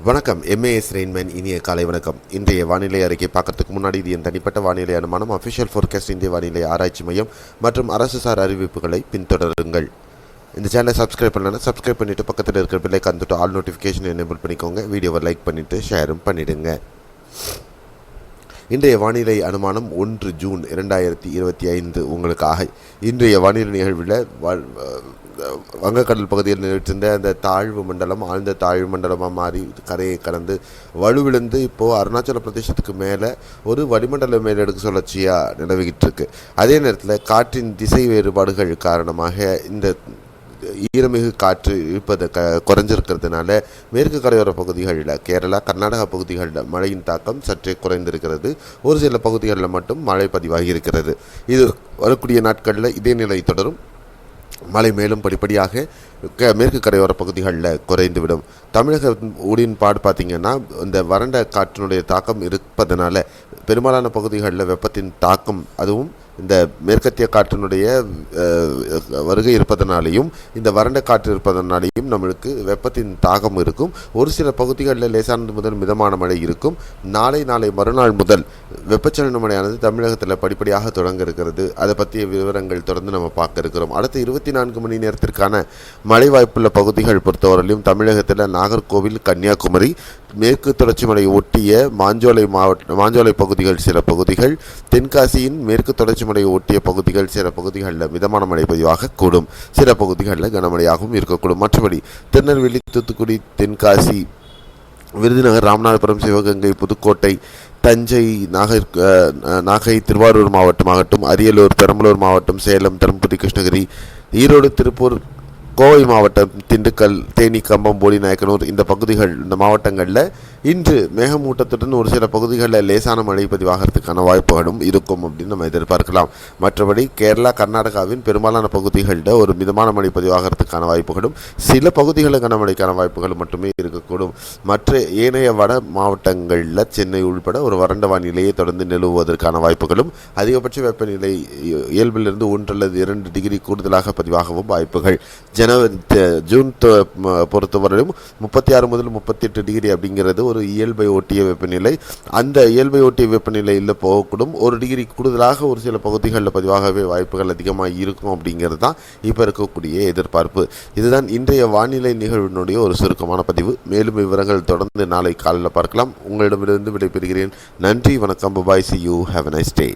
வணக்கம். MAS Rainman. இனிய காலை வணக்கம். இன்றைய வானிலை அறிக்கை பார்க்கறதுக்கு முன்னாடி இது என் தனிப்பட்ட வானிலை அனுமானம், அஃபிஷியல் ஃபோர்காஸ்ட், இந்திய வானிலை ஆராய்ச்சி மையம் மற்றும் அரசுசார் அறிவிப்புகளை பின்தொடருங்கள். இந்த சேனலை சப்ஸ்கிரைப் பண்ணலன்னா சப்ஸ்கிரைப் பண்ணிவிட்டு பக்கத்தில் இருக்கிற பில்லை கந்துட்டு ஆல் நோட்டிஃபிகேஷன் எனேபிள் பண்ணிக்கோங்க. வீடியோவை லைக் பண்ணிவிட்டு ஷேரும் பண்ணிவிடுங்க. இன்றைய வானிலை அனுமானம் 1 ஜூன் 2025 உங்களுக்காக. இன்றைய வானிலை நிகழ்வில் வங்கக்கடல் பகுதியில் நிகழ்ச்சிருந்த அந்த தாழ்வு மண்டலம் ஆழ்ந்த தாழ்வு மண்டலமாக மாறி கரையை கடந்து வலுவிழந்து இப்போது அருணாச்சல பிரதேசத்துக்கு மேலே ஒரு வளிமண்டல மேலடுக்கு சுழற்சியாக நிலவிக்கிட்டு இருக்கு. அதே நேரத்தில் காற்றின் திசை வேறுபாடுகள் காரணமாக இந்த ஈரமிகு காற்று இருப்பது குறைஞ்சிருக்கிறதுனால மேற்கு கரையோர பகுதிகளில் கேரளா கர்நாடகா பகுதிகளில் மழையின் தாக்கம் சற்றே குறைந்திருக்கிறது. ஒரு சில பகுதிகளில் மட்டும் மழை பதிவாகி இருக்கிறது. இது வரக்கூடிய நாட்களில் இதே நிலை தொடரும். மழை மேலும் படிப்படியாக மேற்கு கரையோர பகுதிகளில் குறைந்துவிடும். தமிழக ஊடின்பாடு பார்த்திங்கன்னா இந்த வறண்ட காற்றினுடைய தாக்கம் இருப்பதனால பெரும்பாலான பகுதிகளில் வெப்பத்தின் தாக்கம், அதுவும் இந்த மேற்கத்திய காற்றினுடைய வருகை இருப்பதனாலேயும் இந்த வறண்ட காற்று இருப்பதனாலேயும் நம்மளுக்கு வெப்பத்தின் தாகம் இருக்கும். ஒரு சில பகுதிகளில் லேசானது முதல் மிதமான மழை இருக்கும். நாளை மறுநாள் முதல் வெப்பச்சலன மழையானது தமிழகத்தில் படிப்படியாக தொடங்க இருக்கிறது. அதை பற்றிய விவரங்கள் தொடர்ந்து நம்ம பார்க்க இருக்கிறோம். அடுத்த 24 மணி நேரத்திற்கான மழை வாய்ப்புள்ள பகுதிகள் பொறுத்தவரையிலும் தமிழகத்தில் நாகர்கோவில், கன்னியாகுமரி, மேற்கு தொடர்ச்சி மலை ஒட்டிய மாஞ்சோலை பகுதிகள் சில பகுதிகள், தென்காசியின் மேற்கு தொடர்ச்சி மலை ஒட்டிய பகுதிகள் சில பகுதிகளில் மிதமான மழை பதிவாக கூடும். சில பகுதிகளில் கனமழையாகவும் இருக்கக்கூடும். மற்றபடி திருநெல்வேலி, தூத்துக்குடி, தென்காசி, விருதுநகர், ராமநாதபுரம், சிவகங்கை, புதுக்கோட்டை, தஞ்சை, நாகை, திருவாரூர் மாவட்டமாகட்டும், அரியலூர், பெரம்பலூர் மாவட்டம், சேலம், தருமபுரி, கிருஷ்ணகிரி, ஈரோடு, திருப்பூர், கோவை மாவட்டம், திண்டுக்கல், தேனி, கம்பம், போடி, நாயக்கனூர், இந்த மாவட்டங்களில் இன்று மேகமூட்டத்துடன் ஒரு சில பகுதிகளில் லேசான மழை பதிவாகிறதுக்கான வாய்ப்புகளும் இருக்கும் அப்படின்னு நம்ம எதிர்பார்க்கலாம். மற்றபடி கேரளா கர்நாடகாவின் பெரும்பாலான பகுதிகளில் ஒரு மிதமான மழை பதிவாகிறதுக்கான வாய்ப்புகளும் சில பகுதிகளில் கனமழைக்கான வாய்ப்புகளும் மட்டுமே இருக்கக்கூடும். மற்ற ஏனைய வட மாவட்டங்களில் சென்னை உள்பட ஒரு வறண்ட வானிலையை தொடர்ந்து நிலவுவதற்கான வாய்ப்புகளும் அதிகபட்ச வெப்பநிலை இயல்பிலிருந்து 1 அல்லது 2 டிகிரி கூடுதலாக பதிவாகவும் வாய்ப்புகள். ஜூன் பொறுத்தவரையிலும் 36 முதல் 38 டிகிரி அப்படிங்கிறது ஒரு இயல்பை ஒட்டிய வெப்பநிலை. அந்த இயல்பை ஒட்டிய வெப்பநிலையில் போகக்கூடும். 1 டிகிரி கூடுதலாக ஒரு சில பகுதிகளில் பதிவாகவே வாய்ப்புகள் அதிகமாக இருக்கும் அப்படிங்கிறது தான் இப்போ இருக்கக்கூடிய எதிர்பார்ப்பு. இதுதான் இன்றைய வானிலை நிகழ்வினுடைய ஒரு சுருக்கமான பதிவு. மேலும் விவரங்கள் தொடர்ந்து நாளை காலையில் பார்க்கலாம். உங்களிடமிருந்து விடைபெறுகிறேன். நன்றி, வணக்கம், பாய், see you, have a nice day.